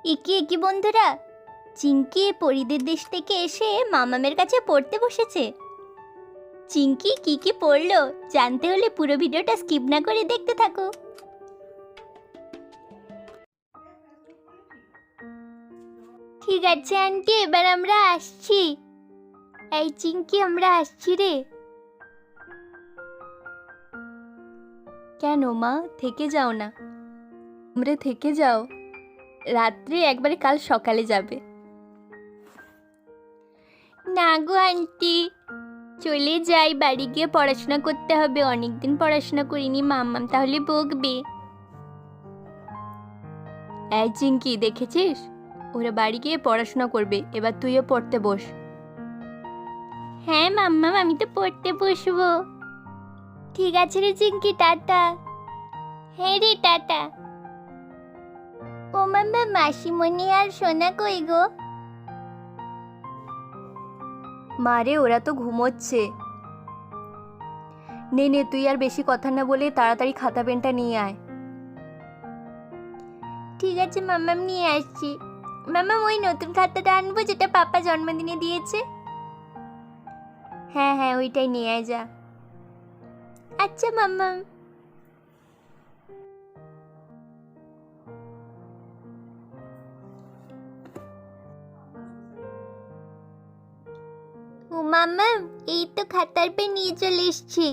একি একি বন্ধুরা, চিঙ্কি পরীদের দেশ থেকে এসে মামামের কাছে পড়তে বসেছে। চিঙ্কি কি কি পড়লো জানতে হলে পুরো ভিডিওটা স্কিপ না করে দেখতে থাকো। ঠিক আছে আন্টি, এবার আমরা আসছি। এই চিঙ্কি, আমরা আসছি রে। কেন মা, থেকে যাও না? তোমরা থেকে যাও, রাত্রে একবারে কাল সকালে যাবে। না গো আন্টি, চলে যাই, বাড়ি গিয়ে পড়াশোনা করতে হবে। অনেকদিন পড়াশোনা করিনি, মাম্মাম তাহলে বকবে। এই চিঙ্কি, দেখেছিস ওরা বাড়ি গিয়ে পড়াশোনা করবে, এবার তুইও পড়তে বস। হ্যাঁ মাম্মাম, আমি তো পড়তে বসবো। ঠিক আছে রে চিঙ্কি, টাটা। হ্যাঁ রে, টাটা। ও মাম্মা, মাসিমণি আর সোনা কই গো? মারে, ওরা তো ঘুমোচ্ছে। নে নে, তুই আর বেশি কথা না বলে তাড়াতাড়ি খাতা পেনটা নিয়ে আয়। ঠিক আছে মাম্মাম, নিয়ে আসছি। মাম্মাম, ওই নতুন খাতাটা আনবো যেটা পাপা জন্মদিনে দিয়েছে? হ্যাঁ হ্যাঁ, ওইটাই নিয়ে আয় যা। আচ্ছা মাম্মাম। ও মাম্মাম, এই তো খাতার পেন নিয়ে চলে এসছি।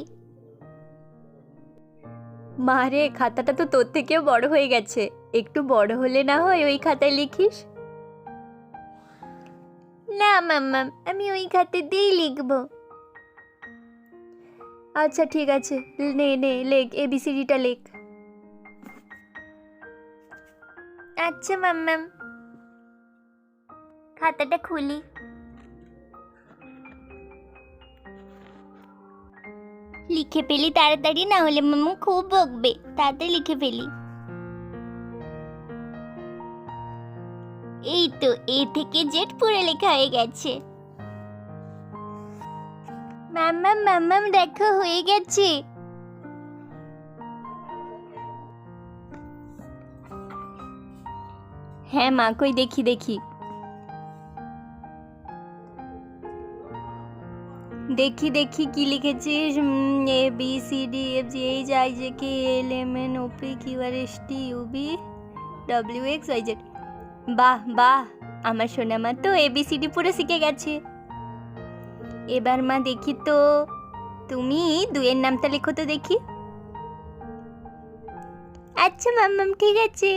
মারে, খাতাটা তো তোর থেকেও বড় হয়ে গেছে, একটু বড় হলে না হয় ওই খাতায় লিখিস। না মাম্মাম, আমি ওই খাতে দিয়েই লিখবো। আচ্ছা ঠিক আছে, নে নে, লেখ, এবিসিডিটা লেখ। আচ্ছা মাম্মাম। খাতাটা খুলি। লিখে ফেলি তাড়াতাড়ি, না হলে মাম্মা খুব বকবে। তাড়াতাড়ি লিখে ফেলি। এই তো, এ থেকে জেড পুরো লেখা হয়ে গেছে। মাম্মাম মাম্মাম, দেখো হয়ে গেছে। হ্যাঁ মা, কই দেখি দেখি। দেখি দেখি কি লিখেছিস? A B C D F G H I J K L M N O P Q R S T U V W X Y Z. বাহ বাহ, আমার সোনা মা তো এবিসিডি পুরো শিখে গেছে। এবার মা দেখি তো, তুমি দুয়ের নামটা লেখো তো দেখি। আচ্ছা মাম্মাম, ঠিক আছে।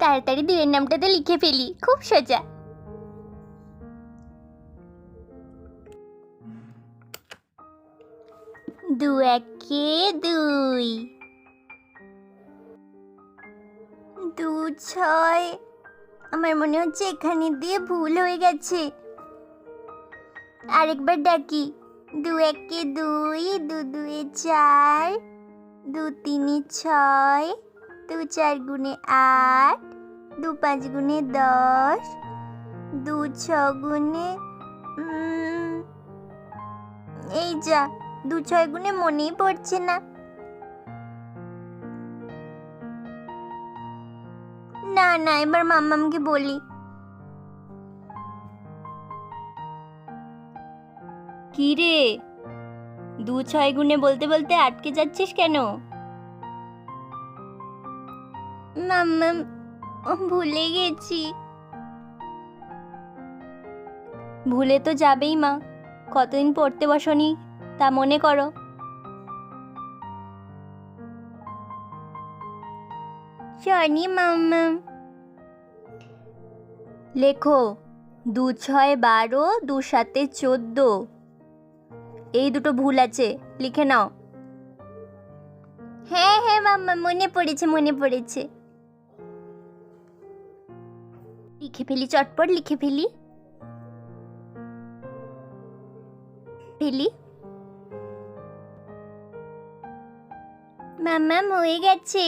তাড়াতাড়ি দুয়ের নামটা তো লিখে ফেলি, খুব সোজা। দু একে দুই, দু ছয়। আমার মনে হচ্ছে এখানে দিয়ে ভুল হয়ে গেছে। আরেকবার ডাকি। দু একে দুই, দু দুয়ে চার, দু তিনে ছয়, দু চার গুণে আট, দু পাঁচ গুণে 10, দু ছ গুণে এই যা, দু ছয় গুণে মনেই পড়ছে না। না না, এবার মাম্মামকে বলি। কি রে, দু ছয় গুণে বলতে বলতে আটকে যাচ্ছিস কেন? মাম্মাম, ভুলে গেছি। ভুলে তো যাবেই মা, কতদিন পড়তে বসনি, তা মনে করো। জানি মাম্মাম। লেখো, 2 6 12, 2 7 14। এই দুটো ভুল আছে, লিখে নাও। হ্যাঁ হ্যাঁ মাম্মা, মনে পড়েছে মনে পড়েছে। লিখে ফেলি, চটপট লিখে ফেলি। ফেলি। মাম্মাম, হয়ে গেছে।